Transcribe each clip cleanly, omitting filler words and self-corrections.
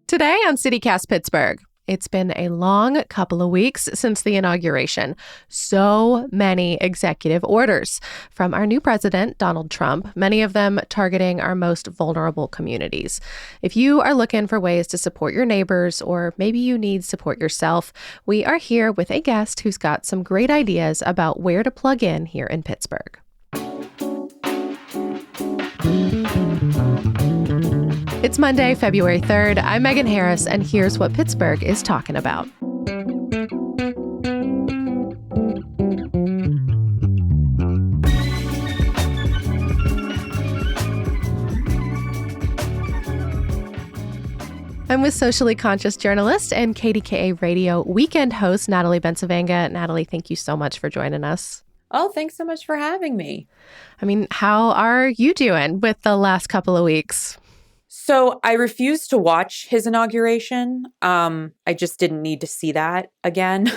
Today on CityCast Pittsburgh, it's been a long couple of weeks since the inauguration. So many executive orders from our new president, Donald Trump, many of them targeting our most vulnerable communities. If you are looking for ways to support your neighbors, or maybe you need support yourself, we are here with a guest who's got some great ideas about where to plug in here in Pittsburgh. It's Monday, February 3rd. I'm Megan Harris, and here's what Pittsburgh is talking about. I'm with socially conscious journalist and KDKA radio weekend host, Natalie Bencavanga. Natalie, thank you so much for joining us. Oh, thanks so much for having me. I mean, how are you doing with the last couple of weeks? So I refused to watch his inauguration. I just didn't need to see that again.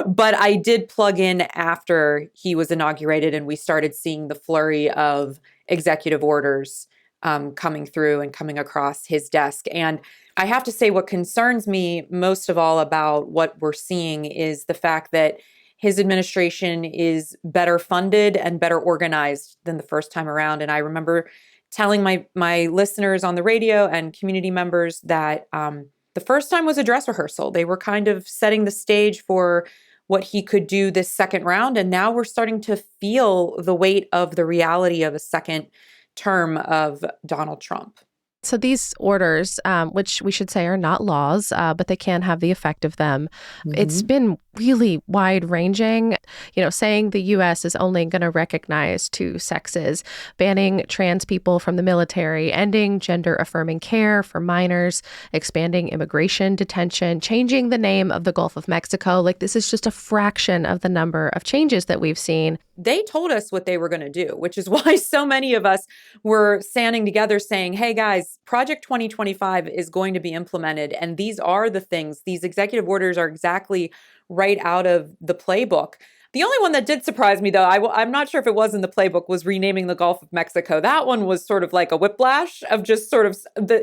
But I did plug in after he was inaugurated and we started seeing the flurry of executive orders coming through and coming across his desk. And I have to say, what concerns me most of all about what we're seeing is the fact that his administration is better funded and better organized than the first time around. And I remember telling my listeners on the radio and community members that the first time was a dress rehearsal. They were kind of setting the stage for what he could do this second round. And now we're starting to feel the weight of the reality of a second term of Donald Trump. So these orders, which we should say are not laws, but they can have the effect of them. Mm-hmm. It's been really wide-ranging, saying the U.S. is only going to recognize two sexes, banning trans people from the military, ending gender-affirming care for minors, expanding immigration detention, changing the name of the Gulf of Mexico. This is just a fraction of the number of changes that we've seen. They told us what they were going to do, which is why so many of us were standing together saying, hey, guys, Project 2025 is going to be implemented. And these are the things, these executive orders are exactly right out of the playbook. The only one that did surprise me, though, I'm not sure if it was in the playbook, was renaming the Gulf of Mexico. That one was sort of like a whiplash of just sort of the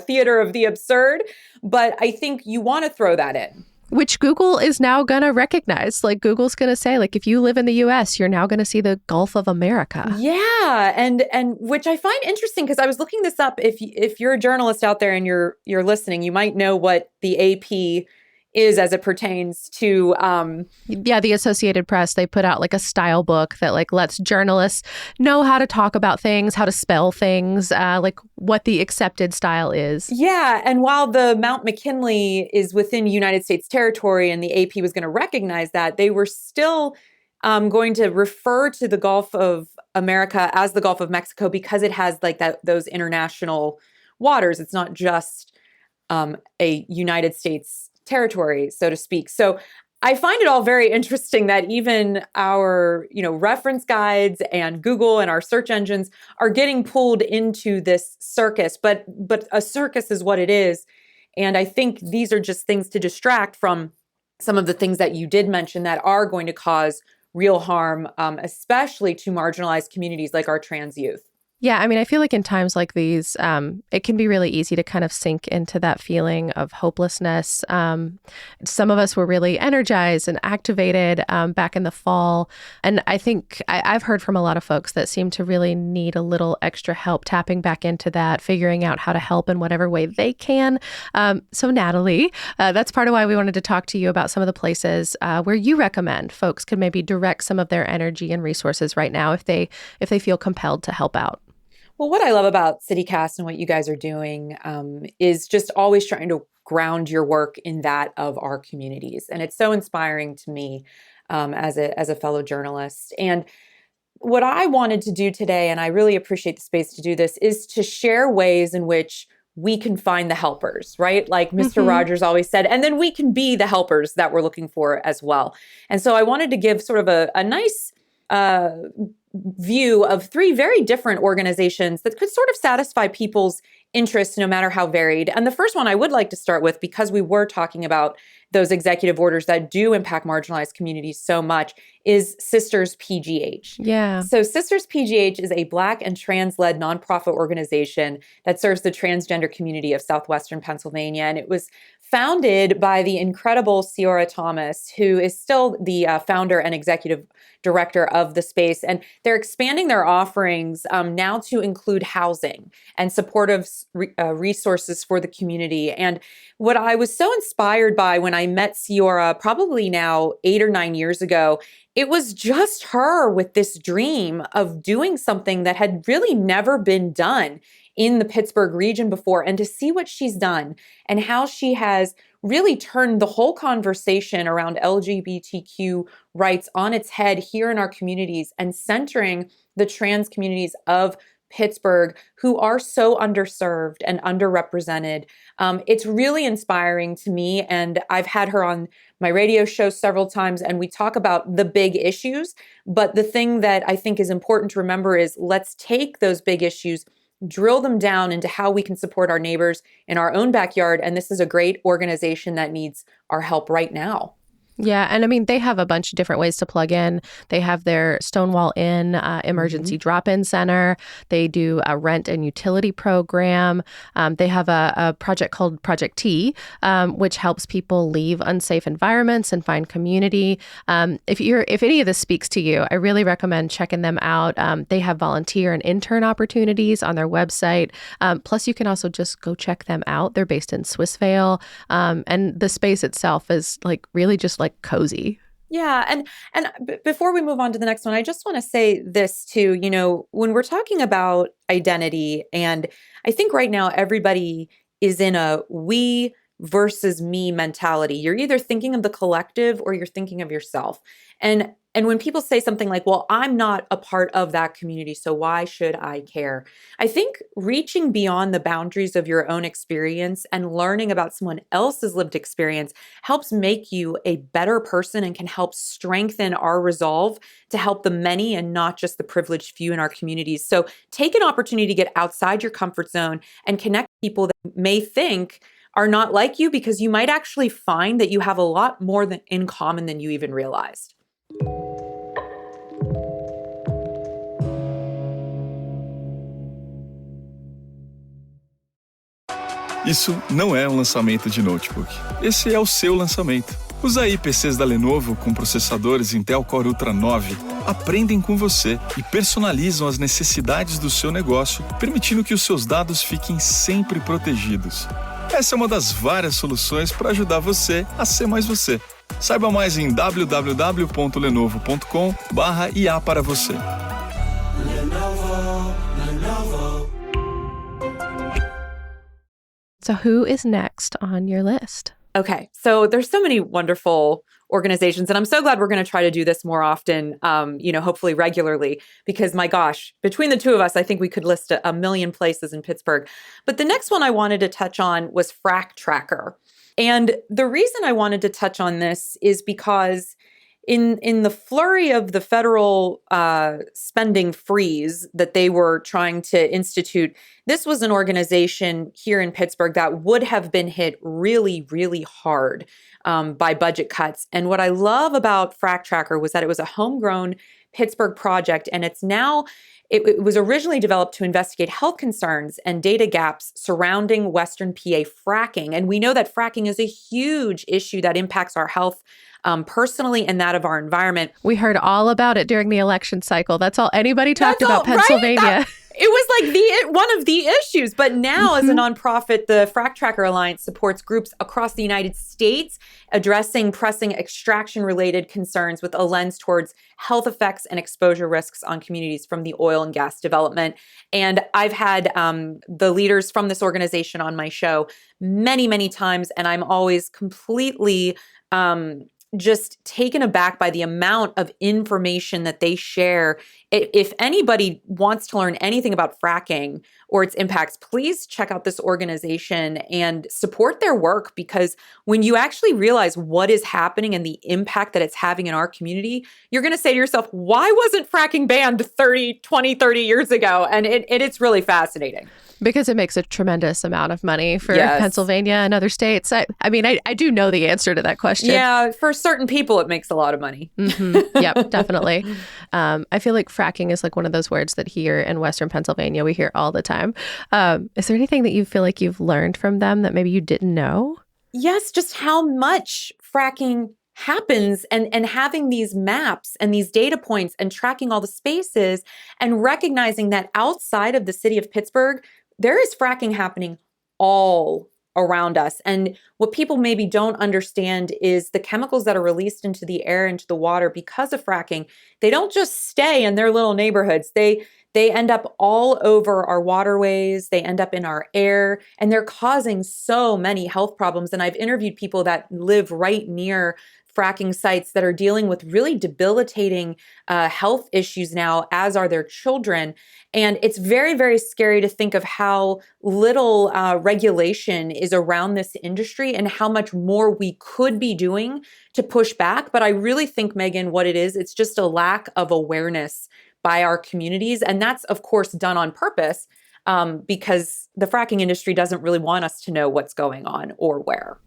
theater of the absurd. But I think you want to throw that in. Which Google is now going to recognize. Google's going to say, if you live in the U.S., you're now going to see the Gulf of America. Yeah, and which I find interesting because I was looking this up. If you're a journalist out there and you're listening, you might know what the AP is as it pertains to the Associated Press. They put out a style book that lets journalists know how to talk about things, how to spell things, what the accepted style is. Yeah, and while the Mount McKinley is within United States territory and the AP was going to recognize that, they were still going to refer to the Gulf of America as the Gulf of Mexico because it has those international waters. It's not just a United States territory, so to speak. So I find it all very interesting that even our, reference guides and Google and our search engines are getting pulled into this circus, but a circus is what it is. And I think these are just things to distract from some of the things that you did mention that are going to cause real harm, especially to marginalized communities like our trans youth. Yeah, I feel like in times like these, it can be really easy to kind of sink into that feeling of hopelessness. Some of us were really energized and activated back in the fall. And I think I've heard from a lot of folks that seem to really need a little extra help tapping back into that, figuring out how to help in whatever way they can. So Natalie, that's part of why we wanted to talk to you about some of the places where you recommend folks could maybe direct some of their energy and resources right now if they feel compelled to help out. Well, what I love about CityCast and what you guys are doing is just always trying to ground your work in that of our communities. And it's so inspiring to me as a fellow journalist. And what I wanted to do today, and I really appreciate the space to do this, is to share ways in which we can find the helpers, right? Like Mr. Rogers always said, and then we can be the helpers that we're looking for as well. And so I wanted to give sort of a nice uh, view of three very different organizations that could sort of satisfy people's interests, no matter how varied. And the first one I would like to start with, because we were talking about those executive orders that do impact marginalized communities so much, is Sisters PGH. Yeah. So Sisters PGH is a Black and trans-led nonprofit organization that serves the transgender community of Southwestern Pennsylvania. And it was founded by the incredible Ciara Thomas, who is still the founder and executive director of the space. And they're expanding their offerings now to include housing and supportive resources for the community. And what I was so inspired by when I met Ciara, probably now 8 or 9 years ago, it was just her with this dream of doing something that had really never been done in the Pittsburgh region before, and to see what she's done and how she has really turned the whole conversation around LGBTQ rights on its head here in our communities and centering the trans communities of Pittsburgh, who are so underserved and underrepresented. It's really inspiring to me. And I've had her on my radio show several times, and we talk about the big issues. But the thing that I think is important to remember is, let's take those big issues, drill them down into how we can support our neighbors in our own backyard. And this is a great organization that needs our help right now. Yeah. And I mean, they have a bunch of different ways to plug in. They have their Stonewall Inn emergency drop-in center. They do a rent and utility program. They have a project called Project T, which helps people leave unsafe environments and find community. If any of this speaks to you, I really recommend checking them out. They have volunteer and intern opportunities on their website. Plus, you can also just go check them out. They're based in Swissvale. And the space itself is really just cozy. Yeah. And before we move on to the next one, I just want to say this too, when we're talking about identity, and I think right now everybody is in a we versus me mentality. You're either thinking of the collective or you're thinking of yourself. And when people say something like, well, I'm not a part of that community, so why should I care? I think reaching beyond the boundaries of your own experience and learning about someone else's lived experience helps make you a better person and can help strengthen our resolve to help the many and not just the privileged few in our communities. So take an opportunity to get outside your comfort zone and connect with people that may think are not like you, because you might actually find that you have a lot more in common than you even realized. Isso não é um lançamento de notebook. Esse é o seu lançamento. Os aí PCs da Lenovo com processadores Intel Core Ultra 9 aprendem com você e personalizam as necessidades do seu negócio, permitindo que os seus dados fiquem sempre protegidos. Essa é uma das várias soluções para ajudar você a ser mais você. Saiba mais em www.lenovo.com/IA para você. So who is next on your list? Okay, so there's so many wonderful organizations, and I'm so glad we're going to try to do this more often, hopefully regularly, because my gosh, between the two of us, I think we could list a million places in Pittsburgh. But the next one I wanted to touch on was Frack Tracker. And the reason I wanted to touch on this is because in the flurry of the federal spending freeze that they were trying to institute, this was an organization here in Pittsburgh that would have been hit really, really hard by budget cuts. And what I love about Frack Tracker was that it was a homegrown Pittsburgh project, and it's now it was originally developed to investigate health concerns and data gaps surrounding Western PA fracking. And we know that fracking is a huge issue that impacts our health personally and that of our environment. We heard all about it during the election cycle. That's all anybody talked about, right? Pennsylvania. It was like one of the issues. But now, as a nonprofit, the Frack Tracker Alliance supports groups across the United States addressing pressing extraction-related concerns with a lens towards health effects and exposure risks on communities from the oil and gas development. And I've had the leaders from this organization on my show many, many times, and I'm always completely just taken aback by the amount of information that they share. If anybody wants to learn anything about fracking or its impacts, please check out this organization and support their work, because when you actually realize what is happening and the impact that it's having in our community, you're going to say to yourself, why wasn't fracking banned 30 years ago? And it's really fascinating. Because it makes a tremendous amount of money for Yes. Pennsylvania and other states. I mean, I do know the answer to that question. Yeah, for certain people, it makes a lot of money. Yep, definitely. I feel like fracking is like one of those words that here in Western Pennsylvania we hear all the time. Is there anything that you feel like you've learned from them that maybe you didn't know? Yes, just how much fracking happens, and having these maps and these data points and tracking all the spaces and recognizing that outside of the city of Pittsburgh, there is fracking happening all around us. And what people maybe don't understand is the chemicals that are released into the air, into the water because of fracking, they don't just stay in their little neighborhoods. They end up all over our waterways. They end up in our air, and they're causing so many health problems. And I've interviewed people that live right near fracking sites that are dealing with really debilitating health issues now, as are their children. And it's very, very scary to think of how little regulation is around this industry and how much more we could be doing to push back. But I really think, Megan, what it is, it's just a lack of awareness by our communities. And that's, of course, done on purpose, because the fracking industry doesn't really want us to know what's going on or where.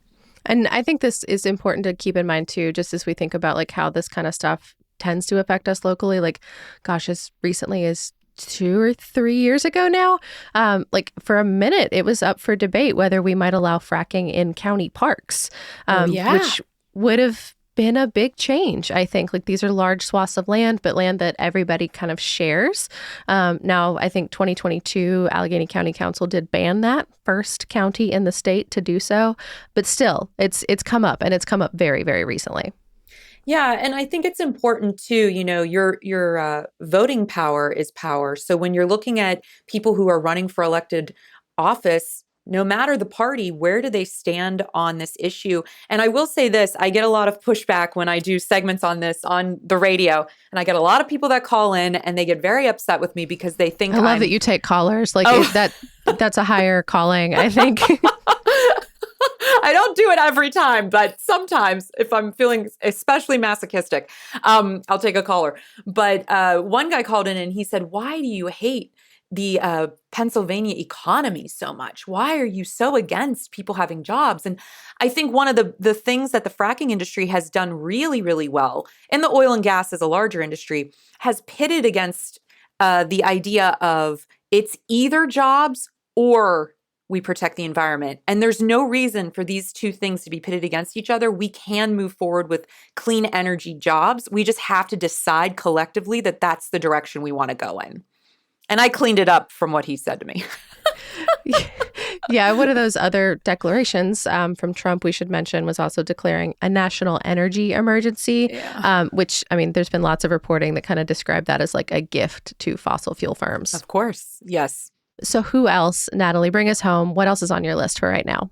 And I think this is important to keep in mind too, just as we think about like how this kind of stuff tends to affect us locally. Like, gosh, as recently as 2 or 3 years ago now, like for a minute, it was up for debate whether we might allow fracking in county parks, which would have been a big change, I think. Like, these are large swaths of land, but land that everybody kind of shares. Now, I think 2022, Allegheny County Council did ban that, first county in the state to do so. But still, it's come up, and it's come up very, very recently. Yeah, and I think it's important too, your voting power is power. So when you're looking at people who are running for elected office, no matter the party, where do they stand on this issue? And I will say this, I get a lot of pushback when I do segments on this on the radio, and I get a lot of people that call in and they get very upset with me because they think I love that you take callers. Like, that's a higher calling, I think. I don't do it every time, but sometimes if I'm feeling especially masochistic, I'll take a caller. But one guy called in and he said, "Why do you hate the Pennsylvania economy so much? Why are you so against people having jobs?" And I think one of the things that the fracking industry has done really, really well, and the oil and gas as a larger industry, has pitted against the idea of it's either jobs or we protect the environment. And there's no reason for these two things to be pitted against each other. We can move forward with clean energy jobs. We just have to decide collectively that that's the direction we want to go in. And I cleaned it up from what he said to me. Yeah, one of those other declarations from Trump we should mention was also declaring a national energy emergency, which, I mean, there's been lots of reporting that kind of describe that as like a gift to fossil fuel firms. Of course, yes. So who else, Natalie, bring us home. What else is on your list for right now?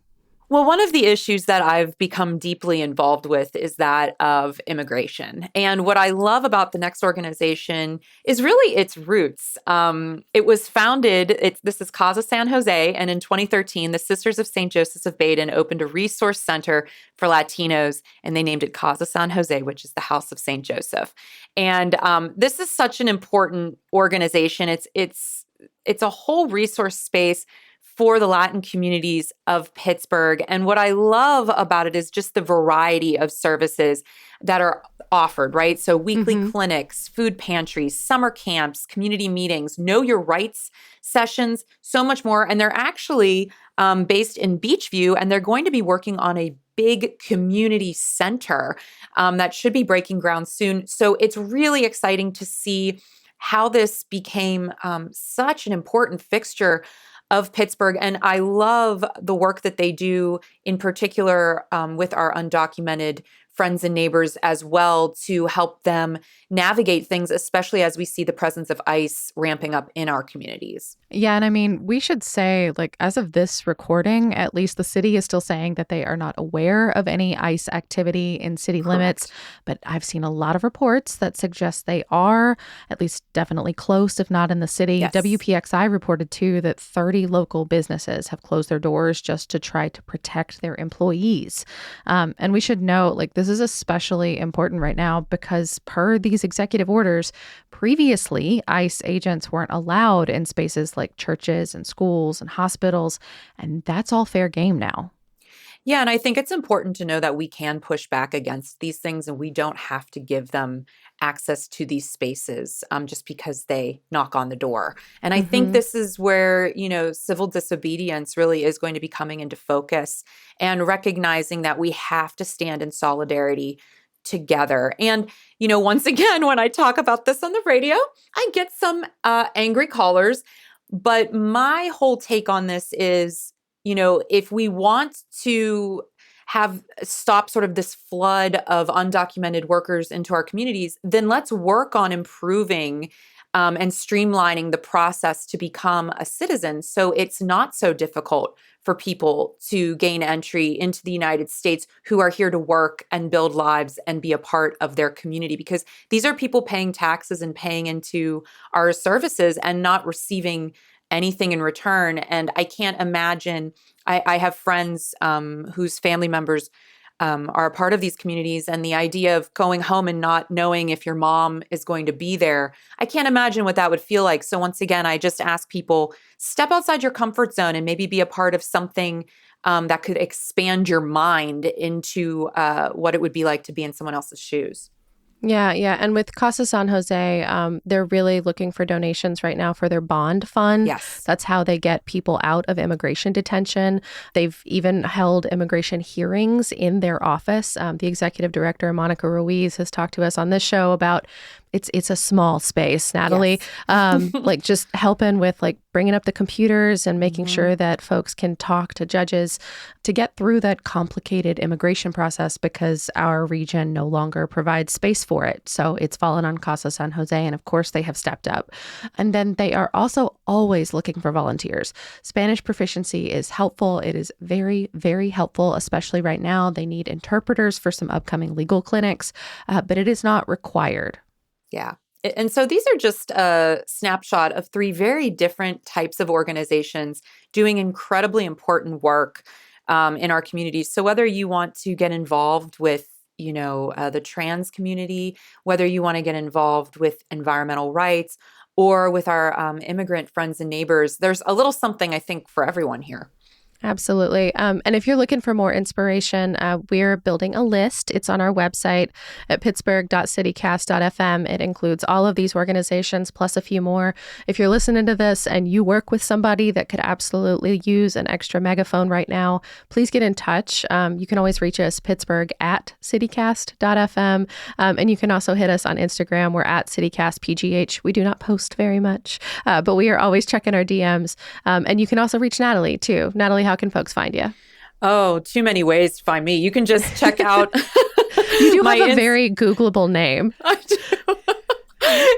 Well, one of the issues that I've become deeply involved with is that of immigration. And what I love about the Next organization is really its roots. It was founded, this is Casa San Jose, and in 2013, the Sisters of St. Joseph of Baden opened a resource center for Latinos, and they named it Casa San Jose, which is the House of St. Joseph. And this is such an important organization. It's a whole resource space for the Latin communities of Pittsburgh. And what I love about it is just the variety of services that are offered, right? So weekly clinics, food pantries, summer camps, community meetings, know your rights sessions, so much more. And they're actually based in Beachview, and they're going to be working on a big community center that should be breaking ground soon. So it's really exciting to see how this became such an important fixture of Pittsburgh. And I love the work that they do, in particular with our undocumented friends and neighbors as well to help them navigate things, especially as we see the presence of ICE ramping up in our communities. Yeah, and I mean, we should say, like, as of this recording, at least the city is still saying that they are not aware of any ICE activity in city limits. But I've seen a lot of reports that suggest they are at least definitely close, if not in the city. Yes. WPXI reported, too, that 30 local businesses have closed their doors just to try to protect their employees. And we should note, like, this is especially important right now because per these executive orders, previously, ICE agents weren't allowed in spaces like churches and schools and hospitals, and that's all fair game now. Yeah, and I think it's important to know that we can push back against these things and we don't have to give them access to these spaces just because they knock on the door. And I think this is where, civil disobedience really is going to be coming into focus and recognizing that we have to stand in solidarity together. And, once again, when I talk about this on the radio, I get some angry callers. But my whole take on this is, if we want to stop sort of this flood of undocumented workers into our communities, then let's work on improving and streamlining the process to become a citizen so it's not so difficult for people to gain entry into the United States who are here to work and build lives and be a part of their community. Because these are people paying taxes and paying into our services and not receiving anything in return. And I can't imagine, I have friends whose family members are a part of these communities, and the idea of going home and not knowing if your mom is going to be there, I can't imagine what that would feel like. So once again, I just ask people, step outside your comfort zone and maybe be a part of something that could expand your mind into what it would be like to be in someone else's shoes. Yeah. And with Casa San Jose, they're really looking for donations right now for their bond fund. Yes. That's how they get people out of immigration detention. They've even held immigration hearings in their office. The executive director, Monica Ruiz, has talked to us on this show about it's a small space, Natalie, yes. Like just helping with like bringing up the computers and making sure that folks can talk to judges to get through that complicated immigration process because our region no longer provides space for it. So it's fallen on Casa San Jose. And of course, they have stepped up. And then they are also always looking for volunteers. Spanish proficiency is helpful. It is very, very helpful, especially right now. They need interpreters for some upcoming legal clinics, but it is not required. Yeah. And so these are just a snapshot of 3 very different types of organizations doing incredibly important work in our communities. So whether you want to get involved with, the trans community, whether you want to get involved with environmental rights or with our immigrant friends and neighbors, there's a little something, I think, for everyone here. Absolutely. And if you're looking for more inspiration, we're building a list. It's on our website at pittsburgh.citycast.fm. It includes all of these organizations plus a few more. If you're listening to this and you work with somebody that could absolutely use an extra megaphone right now, please get in touch. You can always reach us, pittsburgh@citycast.fm. And you can also hit us on Instagram. We're at CityCastPGH. We do not post very much, but we are always checking our DMs. And you can also reach Natalie, too. Natalie, how can folks find you? Oh, too many ways to find me. You can just check out. You do have a very Googleable name. I do.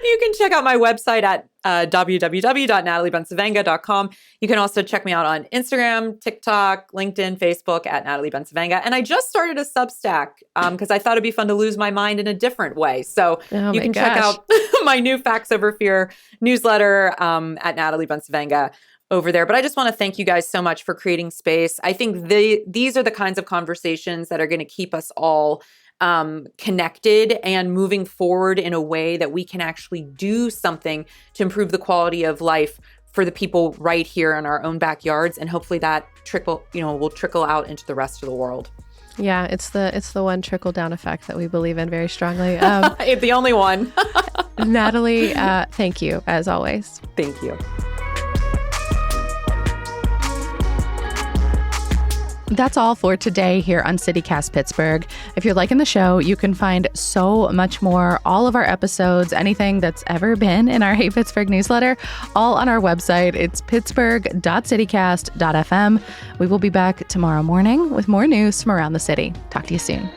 You can check out my website at www.nataliebensavenga.com. You can also check me out on Instagram, TikTok, LinkedIn, Facebook at Natalie Bensavenga. And I just started a Substack because I thought it'd be fun to lose my mind in a different way. So you can check out my new Facts Over Fear newsletter at Natalie Bensavenga over there. But I just want to thank you guys so much for creating space. I think these are the kinds of conversations that are going to keep us all connected and moving forward in a way that we can actually do something to improve the quality of life for the people right here in our own backyards. And hopefully that will trickle out into the rest of the world. Yeah, it's the one trickle down effect that we believe in very strongly. The only one. Natalie, thank you as always. Thank you. That's all for today here on CityCast Pittsburgh. If you're liking the show, you can find so much more, all of our episodes, anything that's ever been in our Hey Pittsburgh newsletter, all on our website. It's pittsburgh.citycast.fm. We will be back tomorrow morning with more news from around the city. Talk to you soon.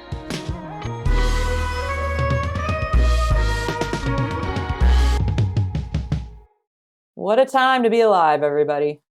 What a time to be alive, everybody.